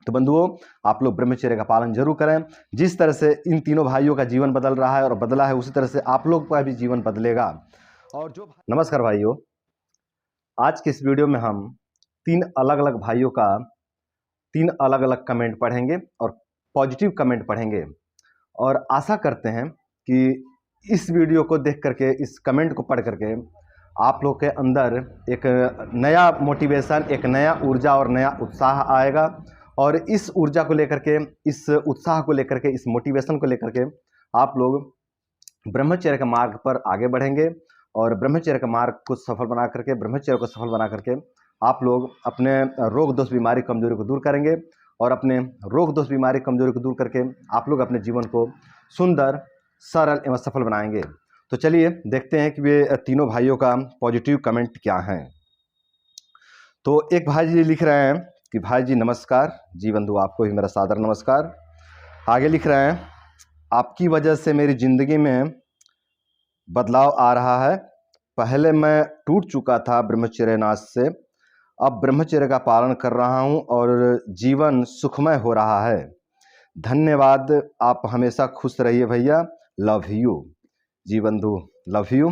तो बंधुओं, आप लोग ब्रह्मचर्य का पालन जरूर करें। जिस तरह से इन तीनों भाइयों का जीवन बदल रहा है और बदला है, उसी तरह से आप लोग का भी जीवन बदलेगा। और जो नमस्कार भाइयों, आज के इस वीडियो में हम तीन अलग अलग भाइयों का तीन अलग अलग कमेंट पढ़ेंगे और पॉजिटिव कमेंट पढ़ेंगे। और आशा करते हैं कि इस वीडियो को देख करके, इस कमेंट को पढ़ करके आप लोग के अंदर एक नया मोटिवेशन, एक नया ऊर्जा और नया उत्साह आएगा। और इस ऊर्जा को लेकर के, इस उत्साह को लेकर के, इस मोटिवेशन को लेकर के आप लोग ब्रह्मचर्य के मार्ग पर आगे बढ़ेंगे। और ब्रह्मचर्य के मार्ग को सफल बना करके, ब्रह्मचर्य को सफल बना करके आप लोग अपने रोग दोष बीमारी कमजोरी को दूर करेंगे। और अपने रोग दोष बीमारी कमजोरी को दूर करके आप लोग अपने जीवन को सुंदर, सरल एवं सफल बनाएंगे। तो चलिए देखते हैं कि वे तीनों भाइयों का पॉजिटिव कमेंट क्या है। तो एक भाई जी लिख रहे हैं कि भाई जी नमस्कार। जी बंधु, आपको भी मेरा सादर नमस्कार। आगे लिख रहे हैं, आपकी वजह से मेरी ज़िंदगी में बदलाव आ रहा है। पहले मैं टूट चुका था ब्रह्मचर्य नाश से, अब ब्रह्मचर्य का पालन कर रहा हूं और जीवन सुखमय हो रहा है। धन्यवाद, आप हमेशा खुश रहिए भैया, लव यू। जी बंधु, लव यू।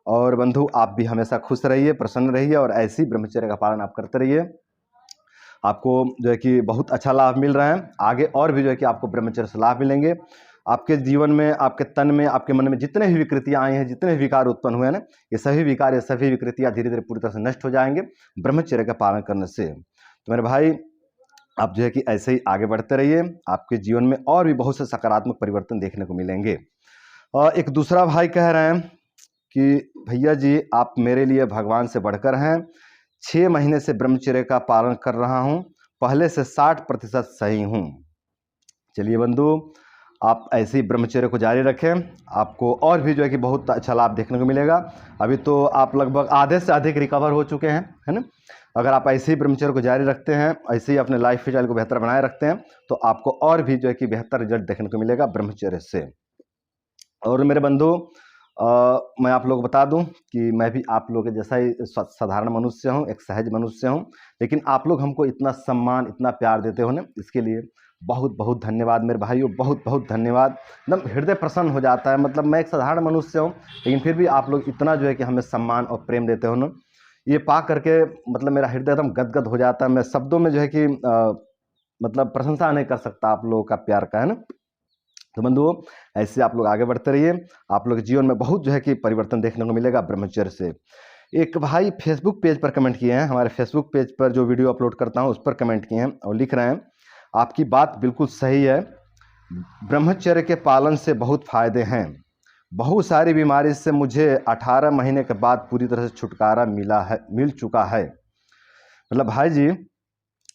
और बंधु, आप भी हमेशा खुश रहिए, प्रसन्न रहिए और ऐसे ही ब्रह्मचर्य का पालन आप करते रहिए। आपको जो है कि बहुत अच्छा लाभ मिल रहा है। आगे और भी जो है कि आपको ब्रह्मचर्य से लाभ मिलेंगे। आपके जीवन में, आपके तन में, आपके मन में जितने भी विकृतियां आई हैं, जितने भी विकार उत्पन्न हुए हैं ना, ये सभी विकार, ये सभी विकृतियां धीरे धीरे पूरी तरह से नष्ट हो जाएंगे ब्रह्मचर्य का पालन करने से। तो मेरे भाई, आप जो है कि ऐसे ही आगे बढ़ते रहिए। आपके जीवन में और भी बहुत से सकारात्मक परिवर्तन देखने को मिलेंगे। और एक दूसरा भाई कह रहे हैं कि भैया जी, आप मेरे लिए भगवान से बढ़कर हैं। 6 महीने से ब्रह्मचर्य का पालन कर रहा हूं, पहले से 60% सही हूं। चलिए बंधु, आप ऐसे ही ब्रह्मचर्य को जारी रखें। आपको और भी जो है कि बहुत अच्छा लाभ देखने को मिलेगा। अभी तो आप लगभग आधे से अधिक रिकवर हो चुके हैं, है ना। अगर आप ऐसे ही ब्रह्मचर्य को जारी रखते हैं, ऐसे ही अपने लाइफ स्टाइल को बेहतर बनाए रखते हैं, तो आपको और भी जो है कि बेहतर रिजल्ट देखने को मिलेगा ब्रह्मचर्य से। और मेरे बंधु, मैं आप लोगों को बता दूं कि मैं भी आप लोगों के जैसा ही साधारण मनुष्य हूं, एक सहज मनुष्य हूं। लेकिन आप लोग हमको इतना सम्मान, इतना प्यार देते हो ना, इसके लिए बहुत बहुत धन्यवाद मेरे भाइयों, बहुत बहुत धन्यवाद। एकदम हृदय प्रसन्न हो जाता है। मतलब मैं एक साधारण मनुष्य हूं, लेकिन फिर भी आप लोग इतना जो है कि हमें सम्मान और प्रेम देते हो ना, ये पा करके मतलब मेरा हृदय एकदम गदगद हो जाता है। मैं शब्दों में जो है कि मतलब प्रशंसा नहीं कर सकता आप लोगों का प्यार का, है ना। तो बंधुओं, ऐसे आप लोग आगे बढ़ते रहिए। आप लोग के जीवन में बहुत जो है कि परिवर्तन देखने को मिलेगा ब्रह्मचर्य से। एक भाई फेसबुक पेज पर कमेंट किए हैं, हमारे फेसबुक पेज पर जो वीडियो अपलोड करता हूं उस पर कमेंट किए हैं और लिख रहे हैं, आपकी बात बिल्कुल सही है। ब्रह्मचर्य के पालन से बहुत फायदे हैं। बहुत सारी बीमारी से मुझे 18 महीने के बाद पूरी तरह से छुटकारा मिल चुका है। मतलब भाई जी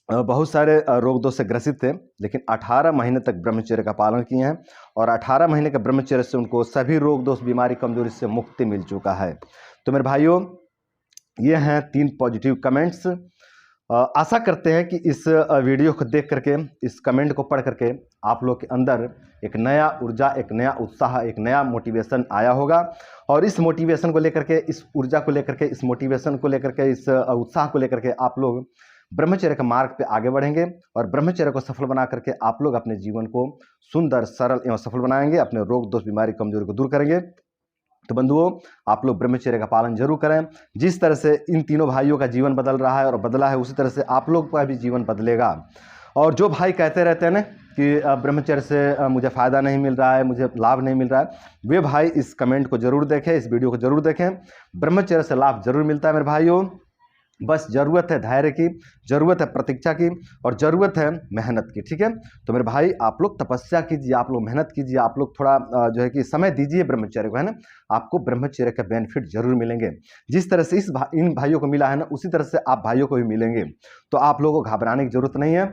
बहुत सारे रोग दोष से ग्रसित थे, लेकिन 18 महीने तक ब्रह्मचर्य का पालन किए हैं और 18 महीने के ब्रह्मचर्य से उनको सभी रोग दोष, बीमारी, कमजोरी से मुक्ति मिल चुका है। तो मेरे भाइयों, ये हैं 3 पॉजिटिव कमेंट्स। आशा करते हैं कि इस वीडियो को देख करके, इस कमेंट को पढ़ करके आप लोग के अंदर एक नया ऊर्जा, एक नया उत्साह, एक नया मोटिवेशन आया होगा। और इस मोटिवेशन को लेकर के, इस ऊर्जा को लेकर के, इस मोटिवेशन को लेकर के, इस उत्साह को लेकर के आप लोग ब्रह्मचर्य के मार्ग पे आगे बढ़ेंगे और ब्रह्मचर्य को सफल बना करके आप लोग अपने जीवन को सुंदर, सरल एवं सफल बनाएंगे। अपने रोग दोष, बीमारी, कमजोरी को दूर करेंगे। तो बंधुओं, आप लोग ब्रह्मचर्य का पालन जरूर करें। जिस तरह से इन तीनों भाइयों का जीवन बदल रहा है और बदला है, उसी तरह से आप लोग का भी जीवन बदलेगा। और जो भाई कहते रहते हैं ना कि ब्रह्मचर्य से मुझे फ़ायदा नहीं मिल रहा है, मुझे लाभ नहीं मिल रहा है, वे भाई इस कमेंट को जरूर देखें, इस वीडियो को जरूर देखें। ब्रह्मचर्य से लाभ जरूर मिलता है मेरे भाइयों। बस ज़रूरत है धैर्य की, ज़रूरत है प्रतीक्षा की और ज़रूरत है मेहनत की। ठीक है, तो मेरे भाई, आप लोग तपस्या कीजिए, आप लोग मेहनत कीजिए, आप लोग थोड़ा जो है कि समय दीजिए ब्रह्मचर्य को, है ना। आपको ब्रह्मचर्य का बेनिफिट जरूर मिलेंगे। जिस तरह से इन भाइयों को मिला है ना, उसी तरह से आप भाइयों को भी मिलेंगे। तो आप लोगों को घबराने की जरूरत नहीं है।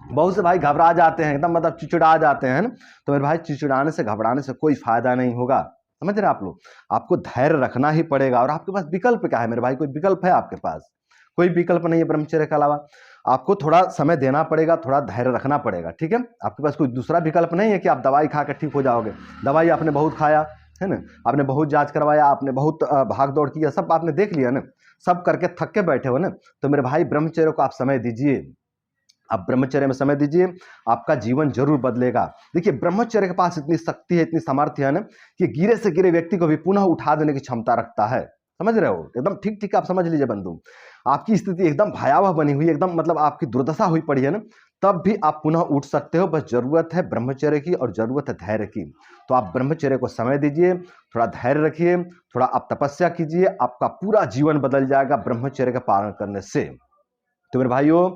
बहुत से भाई घबरा जाते हैं, एकदम मतलब चिड़चिड़ा जाते हैं ना। तो मेरे भाई, चिड़चिड़ाने से, घबराने से कोई फायदा नहीं होगा। समझ रहे हैं आप लोग। आपको धैर्य रखना ही पड़ेगा। और आपके पास विकल्प क्या है मेरे भाई? कोई विकल्प है आपके पास? कोई विकल्प नहीं है ब्रह्मचर्य के अलावा। आपको थोड़ा समय देना पड़ेगा, थोड़ा धैर्य रखना पड़ेगा। ठीक है, आपके पास कोई दूसरा विकल्प नहीं है कि आप दवाई खा कर ठीक हो जाओगे। दवाई आपने बहुत खाया है ना, आपने बहुत जांच करवाया, आपने बहुत भाग दौड़ किया, सब आपने देख लिया ना, सब करके थक के बैठे हो ना। तो मेरे भाई, ब्रह्मचर्य को आप समय दीजिए। आप ब्रह्मचर्य में समय दीजिए, आपका जीवन जरूर बदलेगा। देखिए, ब्रह्मचर्य के पास इतनी शक्ति है, इतनी सामर्थ्य है ना, कि गिरे से गिरे व्यक्ति को भी पुनः उठा देने की क्षमता रखता है। समझ रहे हो? एकदम ठीक ठीक आप समझ लीजिए बंधु। आपकी स्थिति एकदम भयावह बनी हुई है, एकदम मतलब आपकी दुर्दशा हुई पड़ी है ना, तब भी आप पुनः उठ सकते हो। बस जरूरत है ब्रह्मचर्य की और जरूरत है धैर्य की। तो आप ब्रह्मचर्य को समय दीजिए, थोड़ा धैर्य रखिए, थोड़ा आप तपस्या कीजिए, आपका पूरा जीवन बदल जाएगा ब्रह्मचर्य का पालन करने से। तो मेरे भाइयों,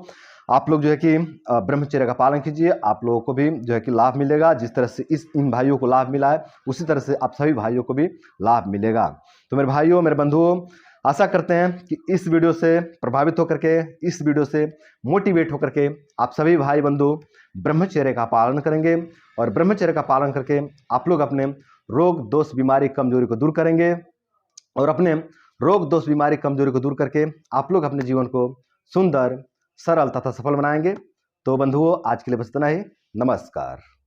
आप लोग जो है कि ब्रह्मचर्य का पालन कीजिए, आप लोगों को भी जो है कि लाभ मिलेगा। जिस तरह से इन भाइयों को लाभ मिला है, उसी तरह से आप सभी भाइयों को भी लाभ मिलेगा। तो मेरे भाइयों, मेरे बंधुओं, आशा करते हैं कि इस वीडियो से प्रभावित होकर के, इस वीडियो से मोटिवेट होकर के आप सभी भाई बंधु ब्रह्मचर्य का पालन करेंगे, और ब्रह्मचर्य का पालन करके आप लोग अपने रोग दोष बीमारी कमजोरी को दूर करेंगे, और अपने रोग दोष बीमारी कमजोरी को दूर करके आप लोग अपने जीवन को सुंदर, सरल तथा सफल बनाएंगे। तो बंधुओं, आज के लिए बस इतना ही। नमस्कार।